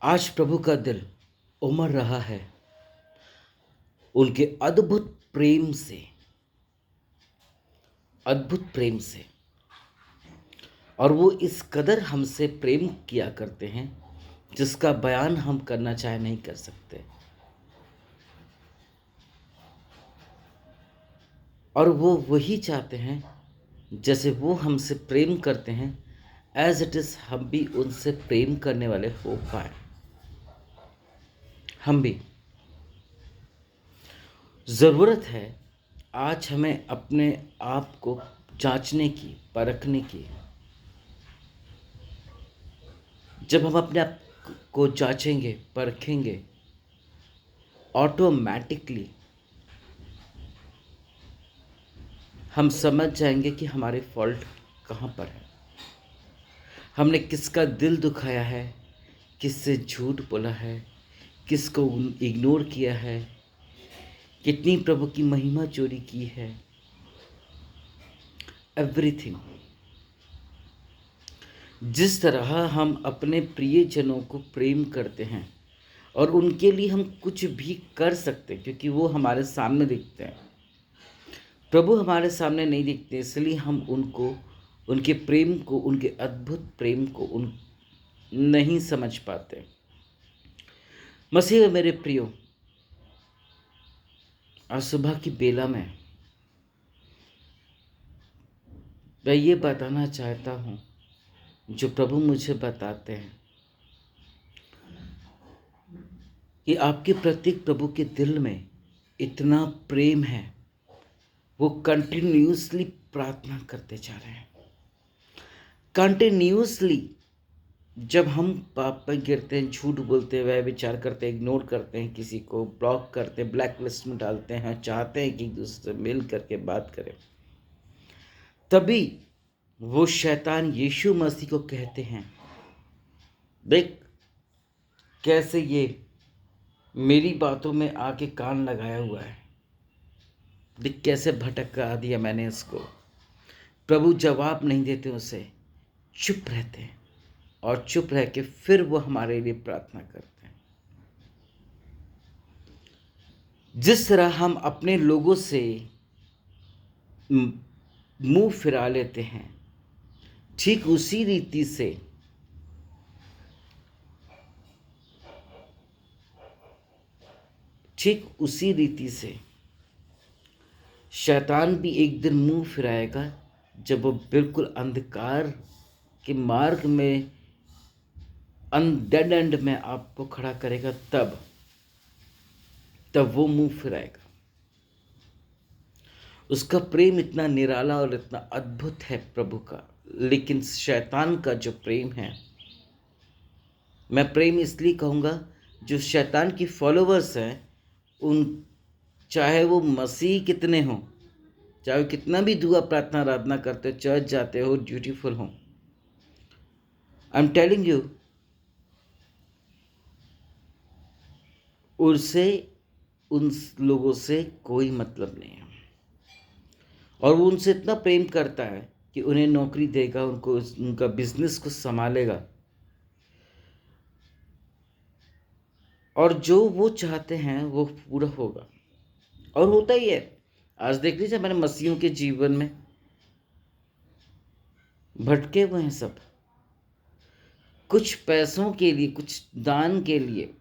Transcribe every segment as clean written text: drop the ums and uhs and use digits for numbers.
आज प्रभु का दिल उमड़ रहा है उनके अद्भुत प्रेम से। और वो इस कदर हमसे प्रेम किया करते हैं जिसका बयान हम करना चाहे नहीं कर सकते। और वो वही चाहते हैं जैसे वो हमसे प्रेम करते हैं, एज इट इज़ हम भी उनसे प्रेम करने वाले हो पाए। हम भी ज़रूरत है आज हमें अपने आप को जांचने की, परखने की। जब हम अपने आप को जांचेंगे, परखेंगे, ऑटोमेटिकली हम समझ जाएंगे कि हमारे फॉल्ट कहाँ पर है। हमने किसका दिल दुखाया है, किससे झूठ बोला है, किसको इग्नोर किया है, कितनी प्रभु की महिमा चोरी की है। एवरीथिंग। जिस तरह हम अपने प्रियजनों को प्रेम करते हैं और उनके लिए हम कुछ भी कर सकते हैं क्योंकि वो हमारे सामने दिखते हैं। प्रभु हमारे सामने नहीं दिखते, इसलिए हम उनको, उनके प्रेम को, उनके अद्भुत प्रेम को नहीं समझ पाते। मसीह में मेरे प्रियो, आज सुबह की बेला में मैं ये बताना चाहता हूँ जो प्रभु मुझे बताते हैं कि आपके प्रति प्रभु के दिल में इतना प्रेम है, वो कंटिन्यूसली प्रार्थना करते जा रहे हैं। कंटिन्यूसली जब हम पाप पर गिरते हैं, झूठ बोलते हैं, वह विचार करते हैं, इग्नोर करते हैं, किसी को ब्लॉक करते हैं, ब्लैक लिस्ट में डालते हैं, चाहते हैं कि एक दूसरे से मिल करके बात करें, तभी वो शैतान यीशु मसीह को कहते हैं, देख कैसे ये मेरी बातों में आके कान लगाया हुआ है, देख कैसे भटका दिया मैंने इसको। प्रभु जवाब नहीं देते, उसे चुप रहते हैं और चुप रह के फिर वो हमारे लिए प्रार्थना करते हैं। जिस तरह हम अपने लोगों से मुंह फिरा लेते हैं, ठीक उसी रीति से शैतान भी एक दिन मुंह फिराएगा जब वो बिल्कुल अंधकार के मार्ग में, डेड एंड में आपको खड़ा करेगा, तब वो मुंह फिराएगा। उसका प्रेम इतना निराला और इतना अद्भुत है प्रभु का, लेकिन शैतान का जो प्रेम है, मैं प्रेम इसलिए कहूँगा, जो शैतान की फॉलोवर्स हैं, उन चाहे वो मसीह कितने हों, चाहे वो कितना भी दुआ प्रार्थना आराधना करते हो, चर्च जाते हो, ड्यूटीफुल हों, आई एम टेलिंग यू, उनसे, उन लोगों से कोई मतलब नहीं है। और वो उनसे इतना प्रेम करता है कि उन्हें नौकरी देगा, उनको, उनका बिजनेस को संभालेगा, और जो वो चाहते हैं वो पूरा होगा। और होता ही है। आज देख लीजिए, मैंने मसीहों के जीवन में भटके हुए हैं सब, कुछ पैसों के लिए, कुछ दान के लिए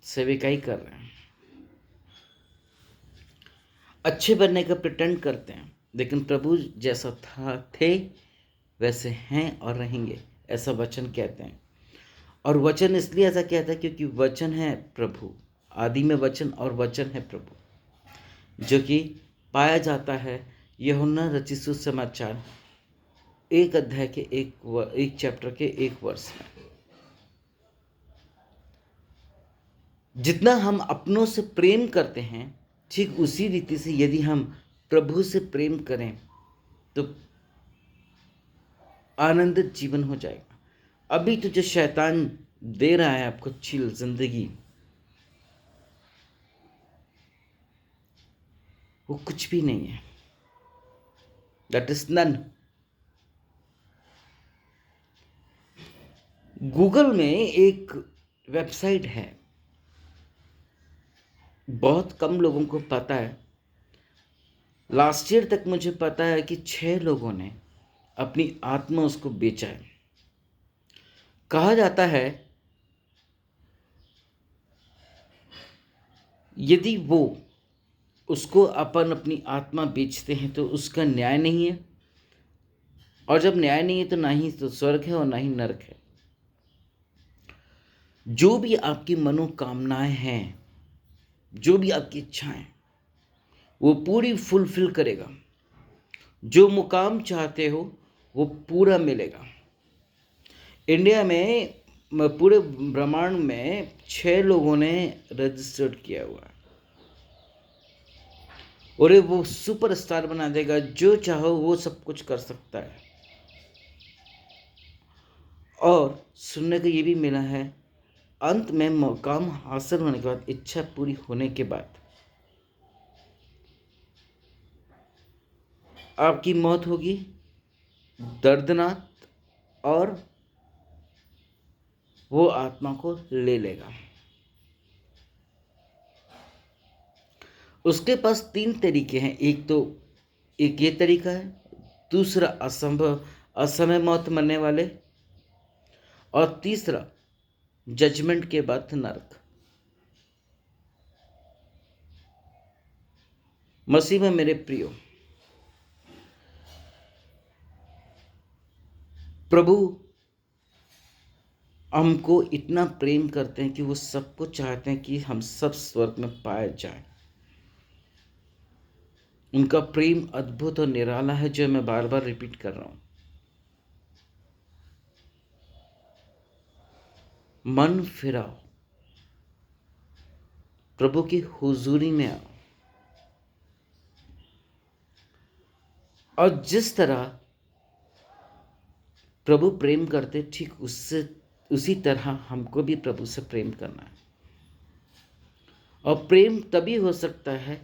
सेविकाई कर रहे हैं, अच्छे बनने का प्रिटेंड करते हैं, लेकिन प्रभु जैसा थे वैसे हैं और रहेंगे, ऐसा वचन कहते हैं। और वचन इसलिए ऐसा कहता है क्योंकि वचन है प्रभु, आदि में वचन, और वचन है प्रभु, जो कि पाया जाता है यूहन्ना रचित सुसमाचार 1 अध्याय के 1 चैप्टर के 1 वर्ष में। जितना हम अपनों से प्रेम करते हैं, ठीक उसी रीति से यदि हम प्रभु से प्रेम करें तो आनंदित जीवन हो जाएगा। अभी तो जो शैतान दे रहा है आपको चिल जिंदगी, वो कुछ भी नहीं है, दैट इज नन। गूगल में एक वेबसाइट है, बहुत कम लोगों को पता है। लास्ट ईयर तक मुझे पता है कि 6 लोगों ने अपनी आत्मा उसको बेचा है। कहा जाता है यदि वो उसको अपनी आत्मा बेचते हैं तो उसका न्याय नहीं है, और जब न्याय नहीं है तो ना ही तो स्वर्ग है और ना ही नरक है। जो भी आपकी मनोकामनाएं हैं, जो भी आपकी इच्छाएं, वो पूरी फुलफिल करेगा। जो मुकाम चाहते हो वो पूरा मिलेगा। इंडिया में पूरे ब्रह्मांड में 6 लोगों ने रजिस्टर्ड किया हुआ है, और ये वो सुपरस्टार बना देगा। जो चाहो वो सब कुछ कर सकता है। और सुनने को ये भी मिला है, अंत में मुकाम हासिल होने के बाद, इच्छा पूरी होने के बाद आपकी मौत होगी, दर्दनाक, और वो आत्मा को ले लेगा। उसके पास 3 तरीके हैं। एक ये तरीका है, दूसरा असमय मौत मरने वाले, और तीसरा जजमेंट के बाद नरक। मसीह में मेरे प्रियो, प्रभु हमको इतना प्रेम करते हैं कि वो सबको चाहते हैं कि हम सब स्वर्ग में पाए जाएं। उनका प्रेम अद्भुत और निराला है, जो मैं बार बार रिपीट कर रहा हूं। मन फिराओ, प्रभु की हुजूरी में आओ, और जिस तरह प्रभु प्रेम करते, ठीक उसी तरह हमको भी प्रभु से प्रेम करना है। और प्रेम तभी हो सकता है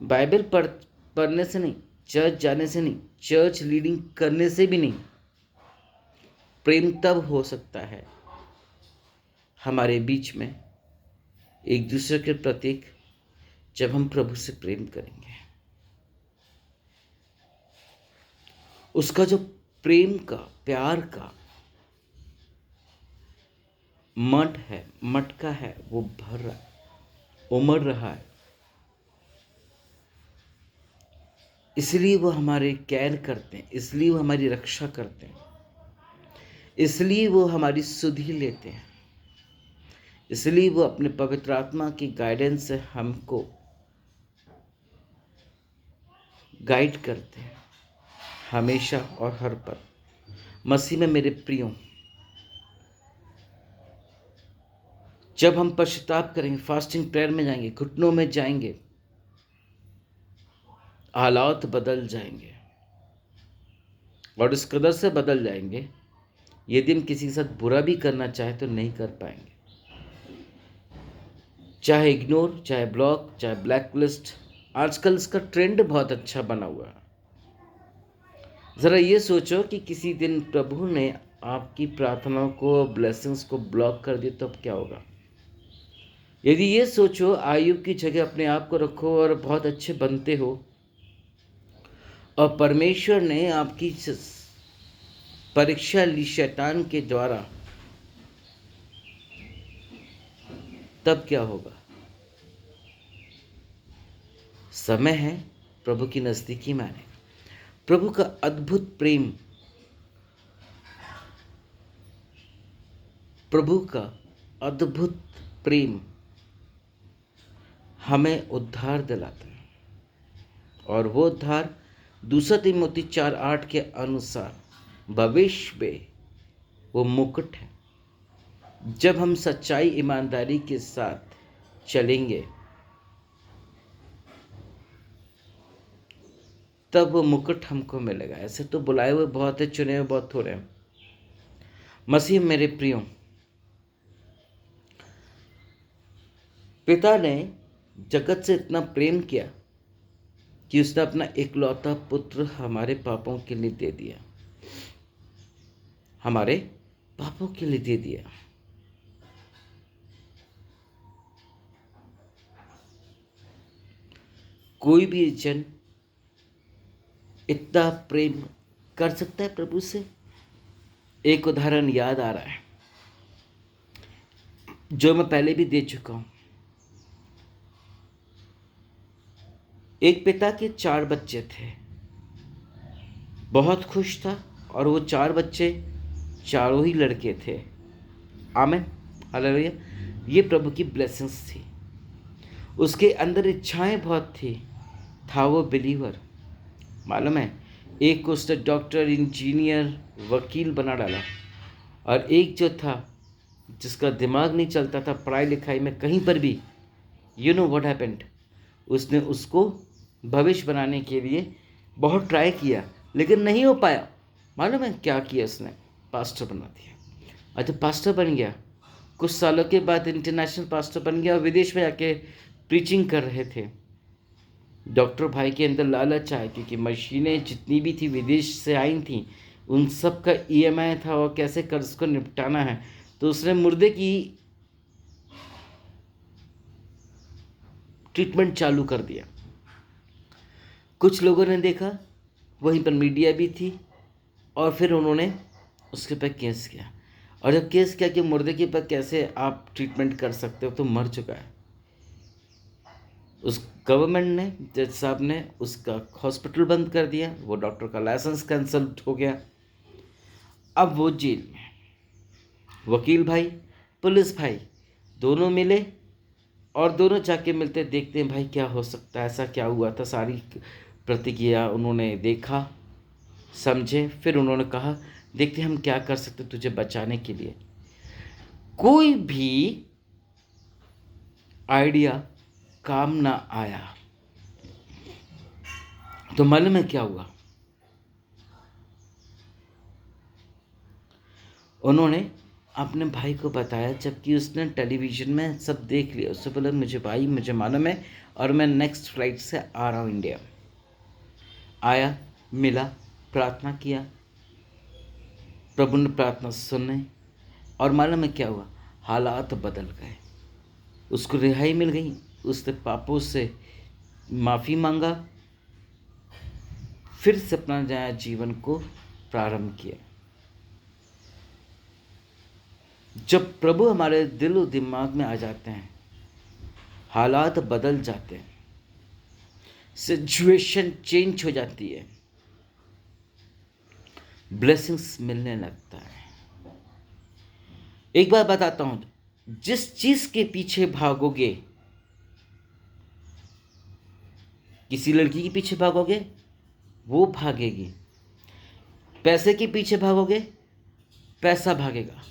बाइबल पढ़ने से नहीं, चर्च जाने से नहीं, चर्च लीडिंग करने से भी नहीं। प्रेम तब हो सकता है हमारे बीच में एक दूसरे के प्रति जब हम प्रभु से प्रेम करेंगे। उसका जो प्रेम का, प्यार का मटका है, वो भर रहा है, उमड़ रहा है। इसलिए वो हमारे केयर करते हैं, इसलिए वो हमारी रक्षा करते हैं, इसलिए वो हमारी सुधि लेते हैं, इसलिए वो अपने पवित्र आत्मा की गाइडेंस से हमको गाइड करते हैं हमेशा और हर पल। मसीह में मेरे प्रियो, जब हम पश्चाताप करेंगे, फास्टिंग प्रेयर में जाएंगे, घुटनों में जाएंगे, हालात बदल जाएंगे, और इस कदर से बदल जाएंगे, यदि हम किसी के साथ बुरा भी करना चाहे तो नहीं कर पाएंगे। चाहे इग्नोर, चाहे ब्लॉक, चाहे ब्लैक लिस्ट, आजकल इसका ट्रेंड बहुत अच्छा बना हुआ है। ज़रा ये सोचो कि किसी दिन प्रभु ने आपकी प्रार्थनाओं को, ब्लेसिंग्स को ब्लॉक कर दिया तो अब क्या होगा। यदि ये सोचो, आयुब की जगह अपने आप को रखो और बहुत अच्छे बनते हो, और परमेश्वर ने आपकी परीक्षा ली शैतान के द्वारा, तब क्या होगा। समय है प्रभु की नजदीकी में आने का। प्रभु का अद्भुत प्रेम, प्रभु का अद्भुत प्रेम हमें उद्धार दिलाता है, और वो उद्धार 2 तिमोथी 4:8 के अनुसार भविष्य में वो मुकुट है। जब हम सच्चाई, ईमानदारी के साथ चलेंगे, तब वो मुकुट हमको मिलेगा। ऐसे तो बुलाए हुए बहुत है, चुने हुए बहुत थोड़े हैं। मसीह मेरे प्रियो, पिता ने जगत से इतना प्रेम किया कि उसने अपना इकलौता पुत्र हमारे पापों के लिए दे दिया, हमारे पापों के लिए दे दिया। कोई भी जन इतना प्रेम कर सकता है प्रभु से? एक उदाहरण याद आ रहा है जो मैं पहले भी दे चुका हूं। एक पिता के 4 बच्चे थे, बहुत खुश था, और वो 4 बच्चे चारों ही लड़के थे। आमीन, हालेलुया। ये प्रभु की ब्लेसिंग्स थी। उसके अंदर इच्छाएं बहुत थी, था वो बिलीवर। मालूम है, एक को उसने डॉक्टर, इंजीनियर, वकील बना डाला, और एक जो था जिसका दिमाग नहीं चलता था पढ़ाई लिखाई में कहीं पर भी, यू नो व्हाट हैपेंड, उसने उसको भविष्य बनाने के लिए बहुत ट्राई किया, लेकिन नहीं हो पाया। मालूम है क्या किया उसने? पास्टर बना दिया। अच्छा, पास्टर बन गया, कुछ सालों के बाद इंटरनेशनल पास्टर बन गया और विदेश में जाके प्रीचिंग कर रहे थे। डॉक्टर भाई के अंदर लालच आया, क्योंकि मशीनें जितनी भी थी विदेश से आई थी, उन सब का ईएमआई था और कैसे कर्ज को निपटाना है। तो उसने मुर्दे की ट्रीटमेंट चालू कर दिया। कुछ लोगों ने देखा, वहीं पर मीडिया भी थी, और फिर उन्होंने उसके ऊपर केस किया। और जब केस किया कि मुर्दे के ऊपर कैसे आप ट्रीटमेंट कर सकते हो, तो मर चुका है, उस गवर्नमेंट ने, जज साहब ने उसका हॉस्पिटल बंद कर दिया, वो डॉक्टर का लाइसेंस कैंसिल हो गया। अब वो जेल में। वकील भाई, पुलिस भाई दोनों मिले, और दोनों जाके मिलते, देखते हैं भाई क्या हो सकता है, ऐसा क्या हुआ था। सारी प्रतिक्रिया उन्होंने देखा, समझे, फिर उन्होंने कहा देखते हम क्या कर सकते तुझे बचाने के लिए। कोई भी आइडिया काम ना आया। तो मालूम है क्या हुआ? उन्होंने अपने भाई को बताया, जबकि उसने टेलीविज़न में सब देख लिया। उससे बोला मुझे भाई, मुझे मालूम है, और मैं नेक्स्ट फ्लाइट से आ रहा हूँ इंडिया। आया, मिला, प्रार्थना किया, प्रभु ने प्रार्थना सुने, और मालूम है क्या हुआ? हालात बदल गए, उसको रिहाई मिल गई, उसने पापों से माफ़ी मांगा, फिर से अपना नया जीवन को प्रारंभ किया। जब प्रभु हमारे दिल और दिमाग में आ जाते हैं, हालात बदल जाते हैं, सिचुएशन चेंज हो जाती है, ब्लेसिंग्स मिलने लगता है। एक बात बताता हूं, जिस चीज के पीछे भागोगे, किसी लड़की के पीछे भागोगे, वो भागेगी। पैसे के पीछे भागोगे, पैसा भागेगा।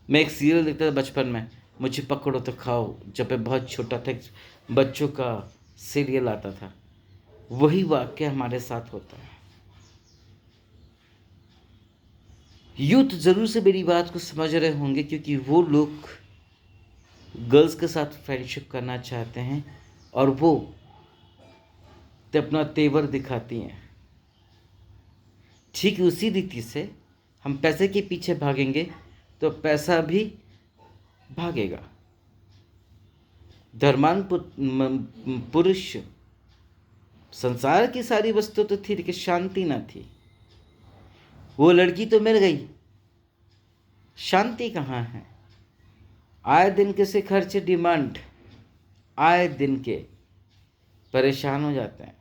मैं एक सीरियल देखता था बचपन में, मुझे पकड़ो तो खाओ, जब मैं बहुत छोटा था, बच्चों का सीरियल आता था। वही वाक्य हमारे साथ होता है। यूथ जरूर से मेरी बात को समझ रहे होंगे, क्योंकि वो लोग गर्ल्स के साथ फ्रेंडशिप करना चाहते हैं, और वो तो अपना तेवर दिखाती हैं। ठीक उसी रीति से हम पैसे के पीछे भागेंगे तो पैसा भी भागेगा। धर्मान पुरुष, संसार की सारी वस्तु तो थी, लेकिन शांति ना थी। वो लड़की तो मिल गई, शांति कहाँ है? आए दिन के से खर्चे, डिमांड, आए दिन के परेशान हो जाते हैं।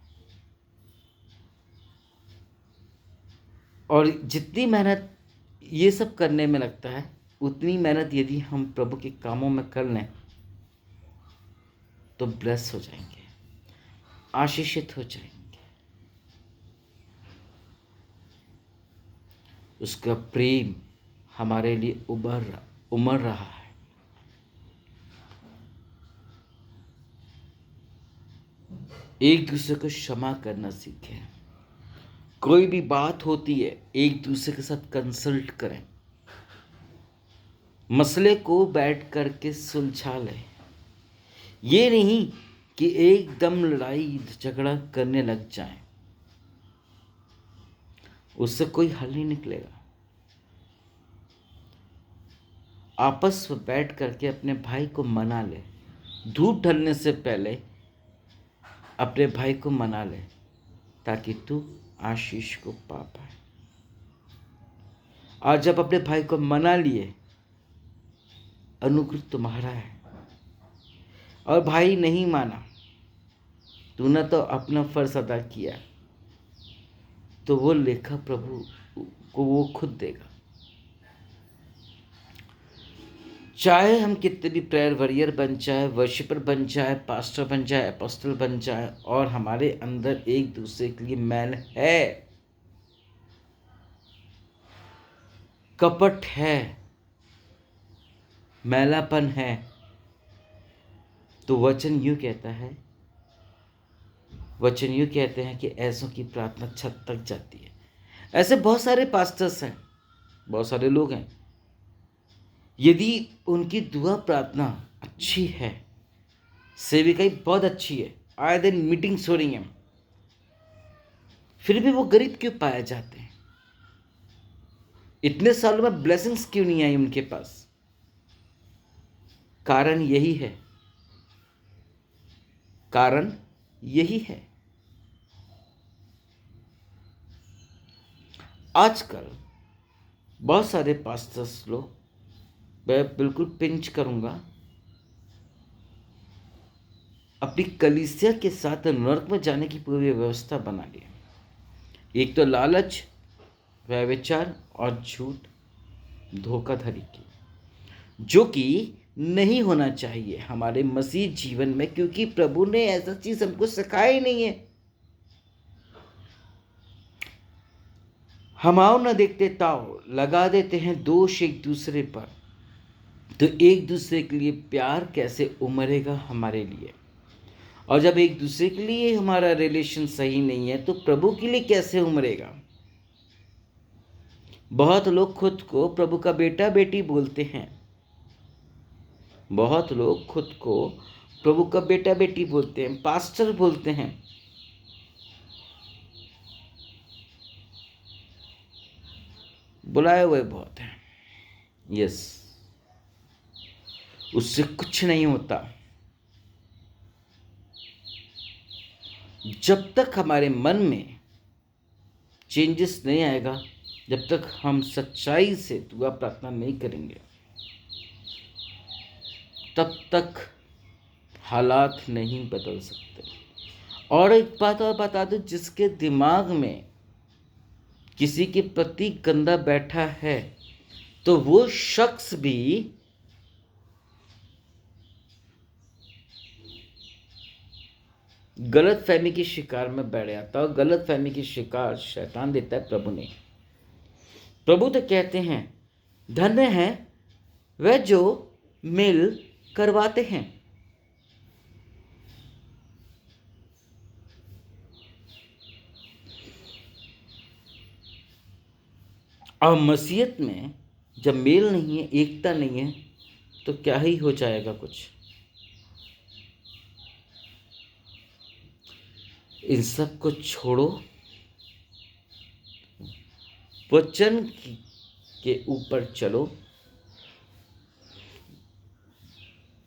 और जितनी मेहनत ये सब करने में लगता है, उतनी मेहनत यदि हम प्रभु के कामों में कर लें तो ब्लेस हो जाएंगे, आशीषित हो जाएंगे। उसका प्रेम हमारे लिए उमड़ रहा है। एक दूसरे को क्षमा करना सीखें। कोई भी बात होती है, एक दूसरे के साथ कंसल्ट करें, मसले को बैठ करके सुलझा लें। ये नहीं कि एकदम लड़ाई झगड़ा करने लग जाएं, उससे कोई हल नहीं निकलेगा। आपस में बैठ करके अपने भाई को मना ले। धूप ढलने से पहले अपने भाई को मना ले, ताकि तू आशीष को पा पाए। और जब अपने भाई को मना लिए, अनुग्रह तुम्हारा है। और भाई नहीं माना, तूने तो अपना फर्ज अदा किया, तो वो लेखा प्रभु को वो खुद देगा। चाहे हम कितने भी प्रेयर वॉरियर बन जाए, वर्शिपर बन जाए, पास्टर बन जाए, अपोस्टल बन जाए, और हमारे अंदर एक दूसरे के लिए मैल है, कपट है, मैलापन है, तो वचन यूं कहता है, वचन यूं कहते हैं कि ऐसों की प्रार्थना छत तक जाती है। ऐसे बहुत सारे पास्टर्स हैं, बहुत सारे लोग हैं, यदि उनकी दुआ प्रार्थना अच्छी है, सेविकाई बहुत अच्छी है, आए दिन मीटिंग्स हो रही हैं, फिर भी वो गरीब क्यों पाए जाते हैं? इतने सालों में ब्लेसिंग्स क्यों नहीं आई उनके पास? कारण यही है, कारण यही है। आजकल बहुत सारे पास्टर्स लोग, मैं बिल्कुल पिंच करूंगा, अपनी कलीसिया के साथ नर्क में जाने की पूरी व्यवस्था बना ली। एक तो लालच, व्यभिचार और झूठ, धोखाधड़ी की, जो कि नहीं होना चाहिए हमारे मसीह जीवन में, क्योंकि प्रभु ने ऐसा चीज हमको सिखाया ही नहीं है। हम आओ न देखते ताओ लगा देते हैं दोष एक दूसरे पर, तो एक दूसरे के लिए प्यार कैसे उमरेगा हमारे लिए? और जब एक दूसरे के लिए हमारा रिलेशन सही नहीं है, तो प्रभु के लिए कैसे उमरेगा? बहुत लोग खुद को प्रभु का बेटा बेटी बोलते हैं, बहुत लोग खुद को प्रभु का बेटा बेटी बोलते हैं, पास्टर बोलते हैं, बुलाए हुए बहुत हैं। यस, उससे कुछ नहीं होता। जब तक हमारे मन में चेंजेस नहीं आएगा, जब तक हम सच्चाई से दुआ प्रार्थना नहीं करेंगे, तब तक हालात नहीं बदल सकते। और एक बात और बता दूं, जिसके दिमाग में किसी के प्रति गंदा बैठा है, तो वो शख्स भी गलत फहमी की शिकार में बैठ जाता है। और गलत फहमी की शिकार शैतान देता है, प्रभु ने। प्रभु तो कहते हैं, धन्य है वह जो मेल करवाते हैं। और मसीहत में जब मेल नहीं है, एकता नहीं है, तो क्या ही हो जाएगा कुछ। इन सब को छोड़ो, वचन के ऊपर चलो।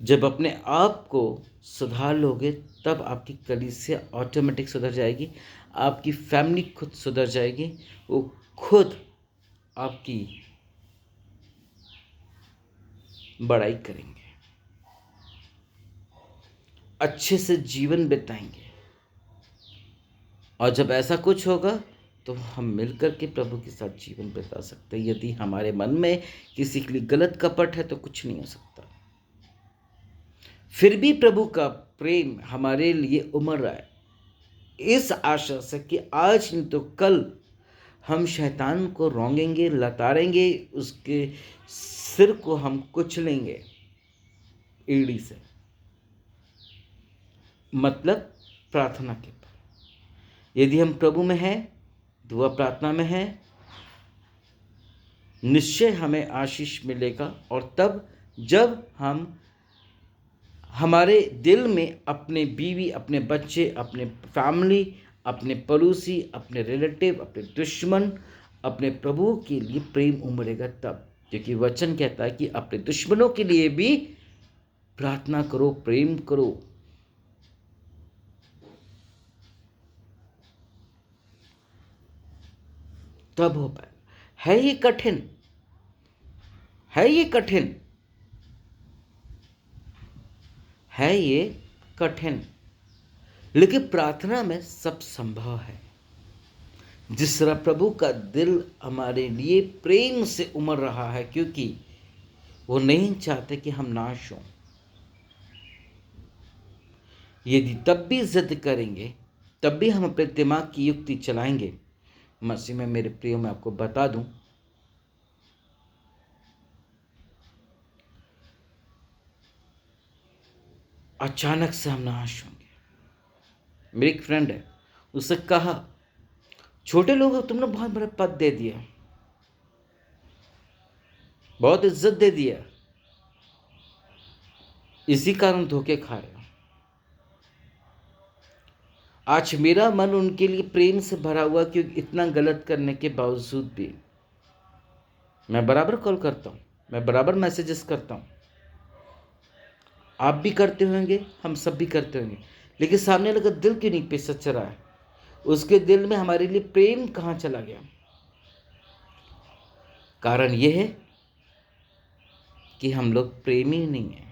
जब अपने आप को सुधार लोगे, तब आपकी कलीसिया ऑटोमेटिक सुधर जाएगी, आपकी फैमिली खुद सुधर जाएगी, वो खुद आपकी बड़ाई करेंगे, अच्छे से जीवन बिताएंगे। और जब ऐसा कुछ होगा, तो हम मिलकर के प्रभु के साथ जीवन बिता सकते हैं। यदि हमारे मन में किसी के लिए गलत कपट है, तो कुछ नहीं हो सकता। फिर भी प्रभु का प्रेम हमारे लिए उमड़ रहा है, इस आशा से कि आज नहीं तो कल हम शैतान को रोंगेंगे, लताड़ेंगे, उसके सिर को हम कुचलेंगे एड़ी से, मतलब प्रार्थना के पर। यदि हम प्रभु में हैं, दुआ प्रार्थना में हैं, निश्चय हमें आशीष मिलेगा। और तब जब हम हमारे दिल में अपने बीवी, अपने बच्चे, अपने फैमिली, अपने पड़ोसी, अपने रिलेटिव, अपने दुश्मन, अपने प्रभु के लिए प्रेम उमड़ेगा, तब क्योंकि वचन कहता है कि अपने दुश्मनों के लिए भी प्रार्थना करो, प्रेम करो। तब हो पाए। है ये कठिन, है ये कठिन, है ये कठिन, लेकिन प्रार्थना में सब संभव है। जिस तरह प्रभु का दिल हमारे लिए प्रेम से उमड़ रहा है, क्योंकि वो नहीं चाहते कि हम नाश हों। यदि तब भी जिद करेंगे, तब भी हम अपने दिमाग की युक्ति चलाएंगे। मसीह में मेरे प्रियो, मैं आपको बता दूं, अचानक से हम नाश होंगे। मेरी एक फ्रेंड है, उससे कहा, छोटे लोगों को तुमने बहुत बड़ा पद दे दिया, बहुत इज्जत दे दिया, इसी कारण धोखे खा रहे हो। आज मेरा मन उनके लिए प्रेम से भरा हुआ, क्योंकि इतना गलत करने के बावजूद भी मैं बराबर कॉल करता हूँ, मैं बराबर मैसेजेस करता हूँ। आप भी करते होंगे, हम सब भी करते होंगे, लेकिन सामने वाले का दिल क्यों नहीं पे सच रहा है? उसके दिल में हमारे लिए प्रेम कहाँ चला गया? कारण यह है कि हम लोग प्रेमी नहीं हैं।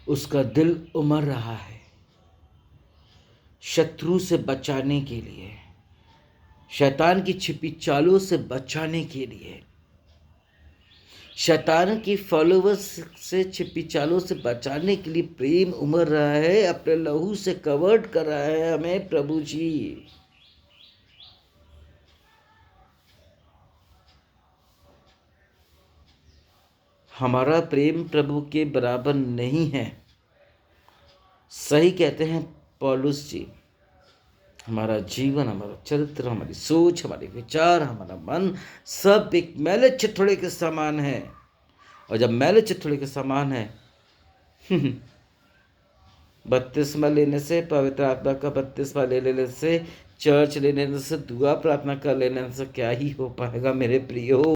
उसका दिल उमड़ रहा है शत्रु से बचाने के लिए, शैतान की छिपी चालों से बचाने के लिए, शैतान की फॉलोवर्स से छिपी चालों से बचाने के लिए प्रेम उमड़ रहा है, अपने लहू से कवर्ड कर रहा है हमें प्रभु जी। हमारा प्रेम प्रभु के बराबर नहीं है। सही कहते हैं पौलुस जी, हमारा जीवन, हमारा चरित्र, हमारी सोच, हमारे विचार, हमारा मन सब एक मैले चिथड़े के समान है। और जब मैले चिथड़े के समान है, बपतिस्मा लेने से, पवित्र आत्मा का बपतिस्मा ले लेने से, चर्च लेने से, दुआ प्रार्थना कर लेने से क्या ही हो पाएगा मेरे प्रियो।